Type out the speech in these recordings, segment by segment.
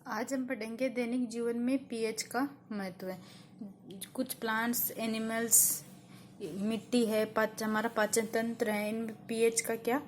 आज हम पढ़ेंगे दैनिक जीवन में पीएच का महत्व है। कुछ प्लांट्स, एनिमल्स, मिट्टी है, हमारा पाचन तंत्र है, इनमें पीएच का क्या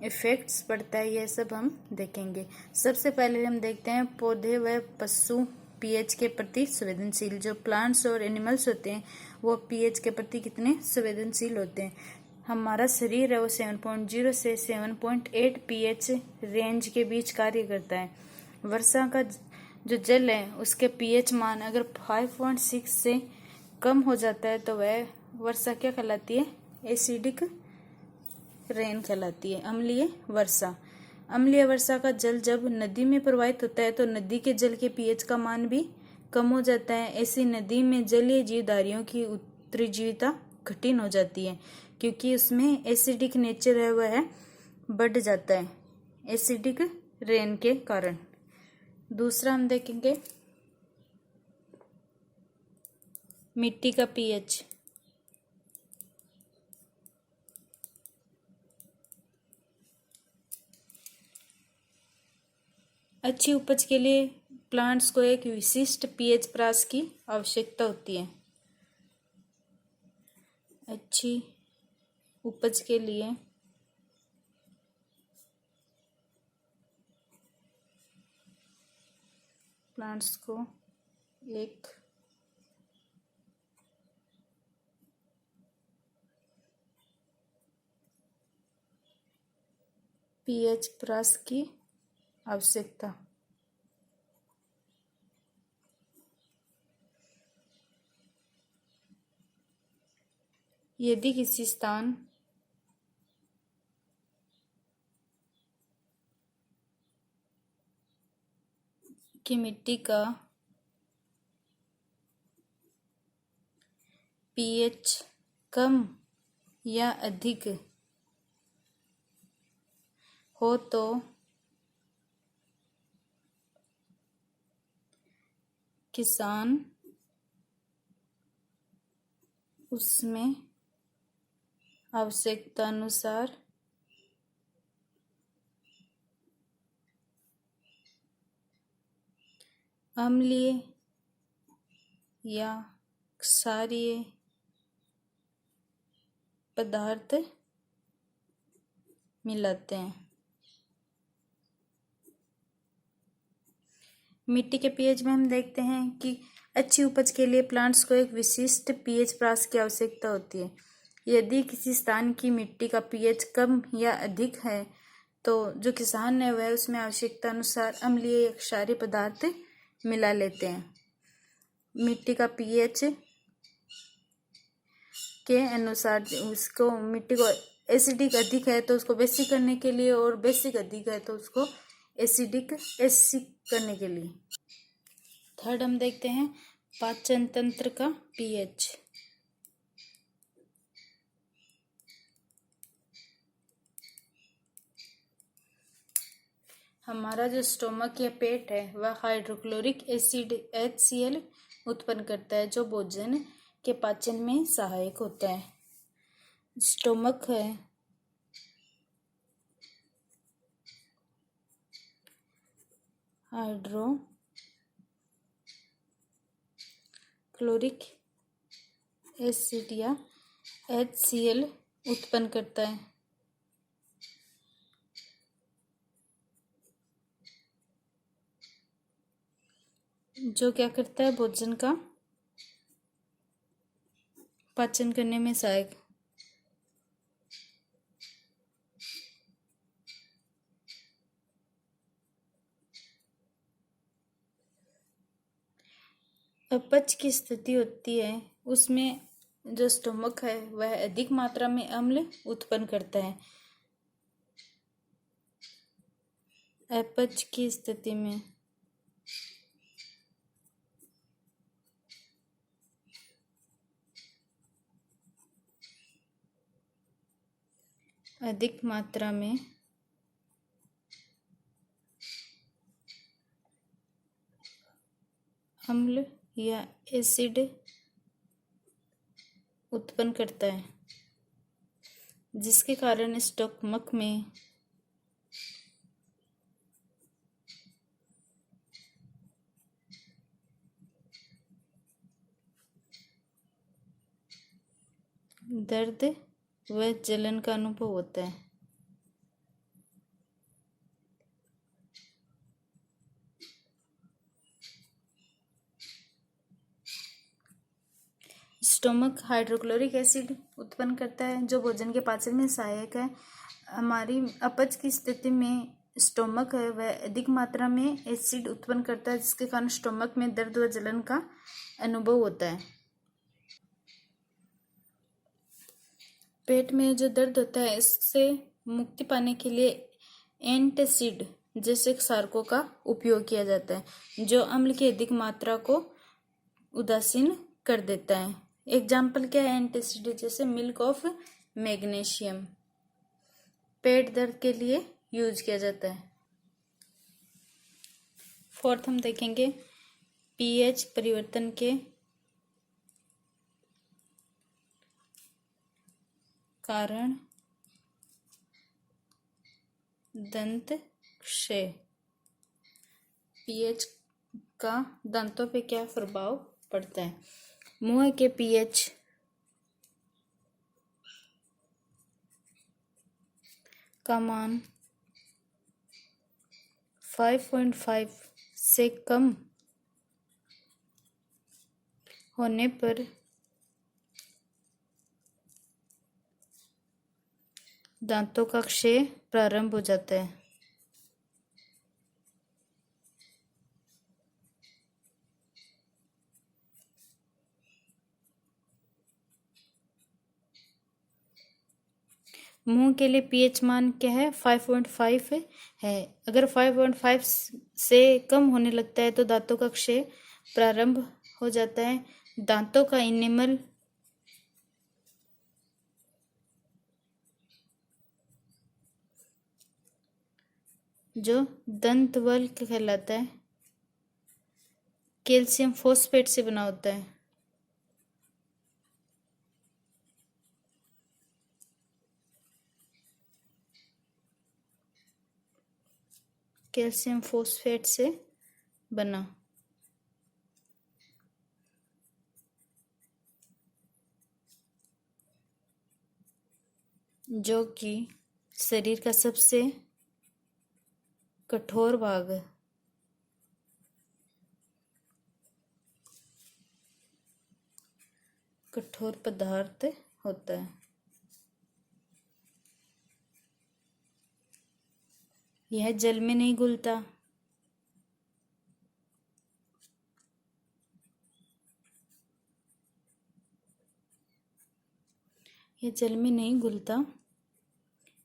इफेक्ट्स पड़ता है, यह सब हम देखेंगे। सबसे पहले हम देखते हैं पौधे व पशु पीएच के प्रति संवेदनशील। जो प्लांट्स और एनिमल्स होते हैं वो पीएच के प्रति कितने संवेदनशील होते हैं। हमारा शरीर है वो 7.0 से 7.8 पीएच रेंज के बीच कार्य करता है। वर्षा का जो जल है उसके पीएच मान अगर 5.6 से कम हो जाता है तो वह वर्षा क्या कहलाती है? एसिडिक रेन कहलाती है, अम्लीय वर्षा। अम्लीय वर्षा का जल जब नदी में प्रवाहित होता है तो नदी के जल के पीएच का मान भी कम हो जाता है। ऐसी नदी में जलीय जीवधारियों की उत्तरजीविता कठिन हो जाती है क्योंकि उसमें एसिडिक नेचर है वह बढ़ जाता है एसिडिक रेन के कारण। दूसरा हम देखेंगे मिट्टी का पीएच। अच्छी उपज के लिए प्लांट्स को एक विशिष्ट पीएच प्रास की आवश्यकता होती है। अच्छी उपज के लिए प्लांट्स को एक पीएच प्रास की आवश्यकता। यदि किसी स्थान की मिट्टी का पीएच कम या अधिक हो तो किसान उसमें आवश्यकता अनुसार अम्लीय या क्षारीय पदार्थ मिलाते हैं। मिट्टी के पीएच में हम देखते हैं कि अच्छी उपज के लिए प्लांट्स को एक विशिष्ट पीएच प्रास की आवश्यकता होती है। यदि किसी स्थान की मिट्टी का पीएच कम या अधिक है तो जो किसान है वह उसमें आवश्यकता अनुसार अम्लीय या क्षारीय पदार्थ मिला लेते हैं। मिट्टी का पीएच के अनुसार उसको मिट्टी को एसिडिक अधिक है तो उसको बेसिक करने के लिए, और बेसिक अधिक है तो उसको एसिडिक करने के लिए। थर्ड हम देखते हैं पाचन तंत्र का पीएच। हमारा जो स्टोमक या पेट है वह हाइड्रोक्लोरिक एसिड HCl उत्पन्न करता है जो भोजन के पाचन में सहायक होता है। स्टोमक है हाइड्रोक्लोरिक एसिड या HCl उत्पन्न करता है जो क्या करता है? भोजन का पाचन करने में सहायक। अपच की स्थिति होती है उसमें जो स्टोमक है वह अधिक मात्रा में अम्ल उत्पन्न करता है। अपच की स्थिति में अधिक मात्रा में अम्ल या एसिड उत्पन्न करता है जिसके कारण स्टोमक में दर्द व जलन का अनुभव होता है। स्टोमक हाइड्रोक्लोरिक एसिड उत्पन्न करता है जो भोजन के पाचन में सहायक है। हमारी अपच की स्थिति में स्टोमक है वह अधिक मात्रा में एसिड उत्पन्न करता है जिसके कारण स्टोमक में दर्द व जलन का अनुभव होता है। पेट में जो दर्द होता है इससे मुक्ति पाने के लिए एंटासिड जैसे क्षारकों का उपयोग किया जाता है जो अम्ल की अधिक मात्रा को उदासीन कर देता है। एग्जाम्पल क्या है एंटासिड, जैसे मिल्क ऑफ मैग्नीशियम पेट दर्द के लिए यूज किया जाता है। फोर्थ हम देखेंगे पीएच परिवर्तन के कारण दंत क्षय। पीएच का दांतों पे क्या प्रभाव पड़ता है? मुंह के पीएच का मान 5.5 से कम होने पर दांतों का क्षय प्रारंभ हो जाता है। मुंह के लिए पीएच मान क्या है? 5.5 है। अगर 5.5 से कम होने लगता है तो दांतों का क्षय प्रारंभ हो जाता है। दांतों का इनेमल जो दंतवल्क कहलाता है कैल्शियम फॉस्फेट से बना होता है। कैल्शियम फॉस्फेट से बना जो कि शरीर का सबसे कठोर भाग है। कठोर पदार्थ होता है। यह जल में नहीं घुलता। यह जल में नहीं घुलता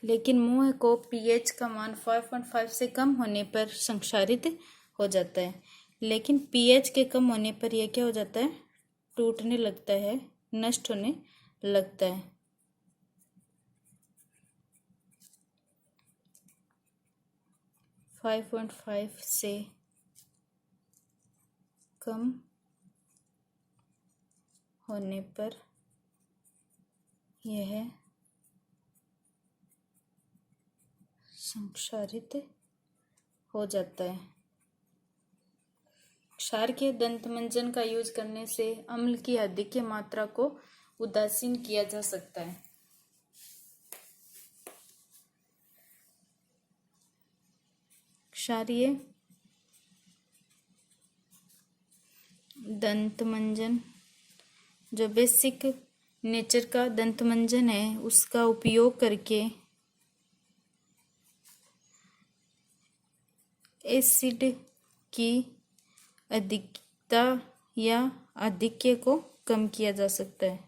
लेकिन मुंह को पीएच का मान 5.5 से कम होने पर संक्षारित हो जाता है। लेकिन पीएच के कम होने पर यह क्या हो जाता है? टूटने लगता है, नष्ट होने लगता है। फाइव 5.5 से कम होने पर यह संक्षारित हो जाता है। क्षारकीय दंतमंजन का यूज करने से अम्ल की अधिक मात्रा को उदासीन किया जा सकता है। क्षारीय दंतमंजन जो बेसिक नेचर का दंतमंजन है उसका उपयोग करके एसिड की अधिकता या आधिक्य को कम किया जा सकता है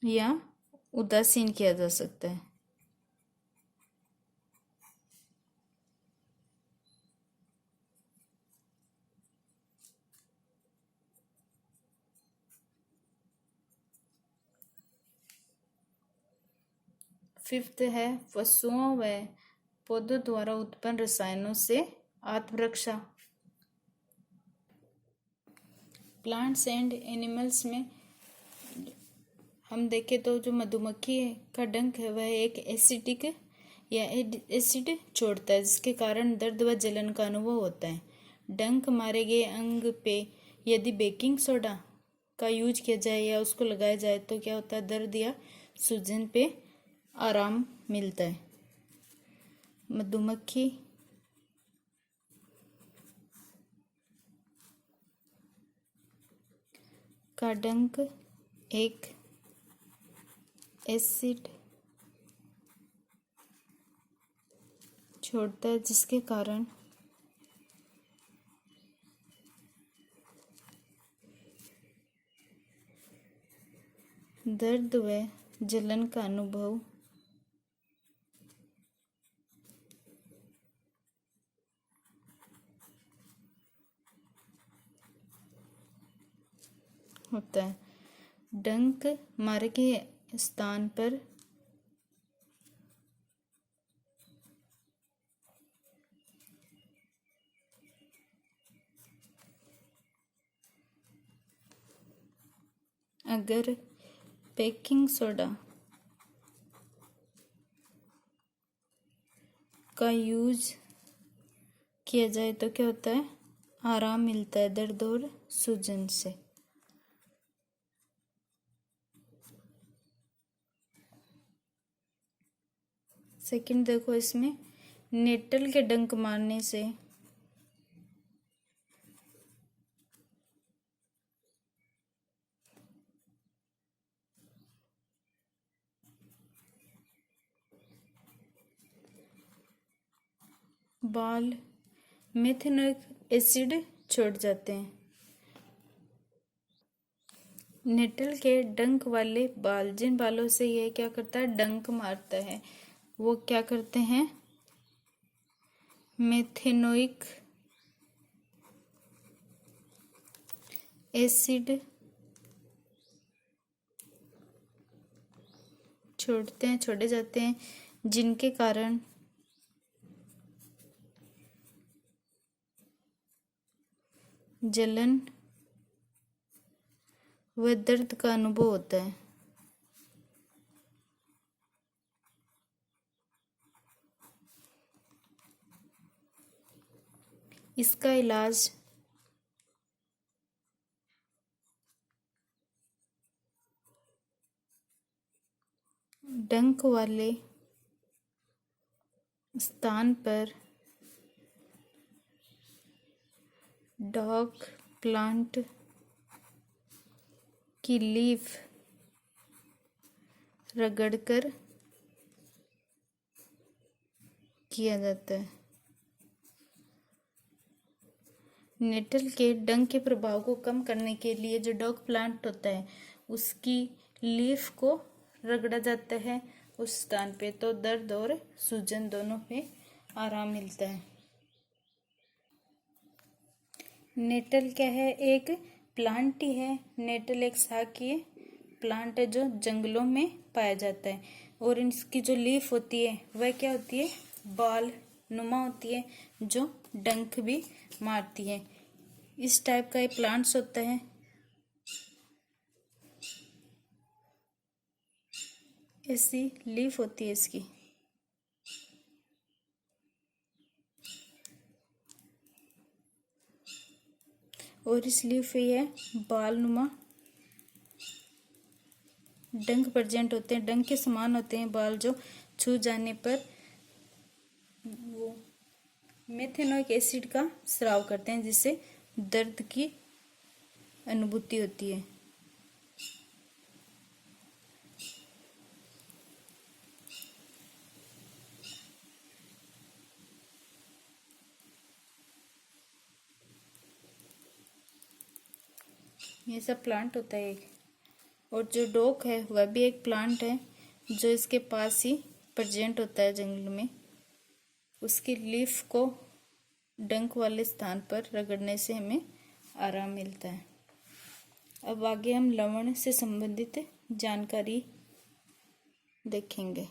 या उदासीन किया जा सकता है। फिफ्थ है पशुओं व पौधों द्वारा उत्पन्न रसायनों से आत्मरक्षा। प्लांट्स एंड एनिमल्स में हम देखें तो जो मधुमक्खी का डंक है वह एक एसिडिक या एसिड छोड़ता है जिसके कारण दर्द व जलन का अनुभव होता है। डंक मारे गए अंग पे यदि बेकिंग सोडा का यूज किया जाए या उसको लगाया जाए तो क्या होता है, दर्द या सूजन पे आराम मिलता है। मधुमक्खी का डंक एक एसिड छोड़ता है जिसके कारण दर्द व जलन का अनुभव होता है। डंक मारे के स्थान पर अगर बेकिंग सोडा का यूज किया जाए तो क्या होता है, आराम मिलता है दर्द और सूजन से। सेकंड देखो, इसमें नेटल के डंक मारने से बाल मेथेनोइक एसिड छोड़ जाते हैं। नेटल के डंक वाले बाल, जिन बालों से यह क्या करता है, डंक मारता है, वो क्या करते हैं, मेथेनोइक एसिड छोड़े जाते हैं, जिनके कारण जलन व दर्द का अनुभव होता है। इसका इलाज डंक वाले स्थान पर डॉग प्लांट की लीफ रगड़कर किया जाता है। नेटल के डंक के प्रभाव को कम करने के लिए जो डॉग प्लांट होता है उसकी लीफ को रगड़ा जाता है उस स्थान पे, तो दर्द और सूजन दोनों पे आराम मिलता है। नेटल क्या है, एक प्लांट ही है। नेटल एक शाकीय प्लांट है जो जंगलों में पाया जाता है, और इसकी जो लीफ होती है वह क्या होती है, बाल नुमा होती है, जो डंक भी मारती है। इस टाइप का ये प्लांट्स होता है। ऐसी लीफ होती है इसकी। और इस लीफ पे यह बाल नुमा डंक प्रेजेंट होते हैं। डंक के समान होते हैं बाल, जो छू जाने पर वो मेथेनोइक एसिड का स्राव करते हैं, जिससे दर्द की अनुभूति होती है। ये सब प्लांट होता है एक। और जो डोक है वह भी एक प्लांट है जो इसके पास ही प्रेजेंट होता है जंगल में। उसकी लीफ को डंक वाले स्थान पर रगड़ने से हमें आराम मिलता है। अब आगे हम लवण से संबंधित जानकारी देखेंगे।